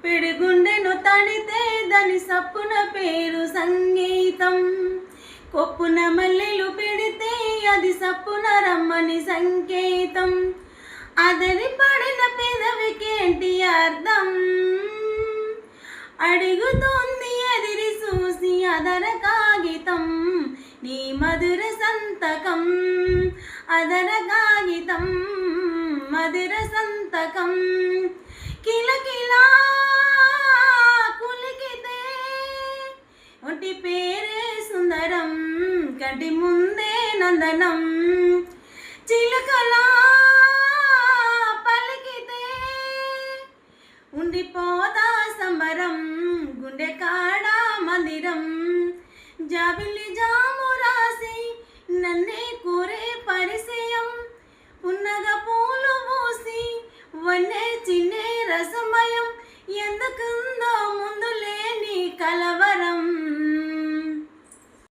పిడిగుండెను తడితే దాని సప్పున పేరు సంగీతం. కొప్పున మల్లెలు పెడితే అది సప్పున రమ్మని సంకేతం. అదరి పడిన పెదవికేంటి అర్థం? అడుగుతోంది ఎదిరి చూసి అదర కాగితం. నీ మధుర సంతకం అదర కాగితం, మధుర సంతకం. కిలకిలా కులికితే ఒంటి పేరే సుందరం, కంటి ముందే నందనం. చిలకలా పలికితే ఉండిపోదా సంబరం, గుండె కాడ మందిరం. జాబిల్లి జాము రాసి నన్నే కోరే పరిచయం. పున్నగ పూలు పూసి వన్నే చిన్నే రసమయం. ఎందుకుందో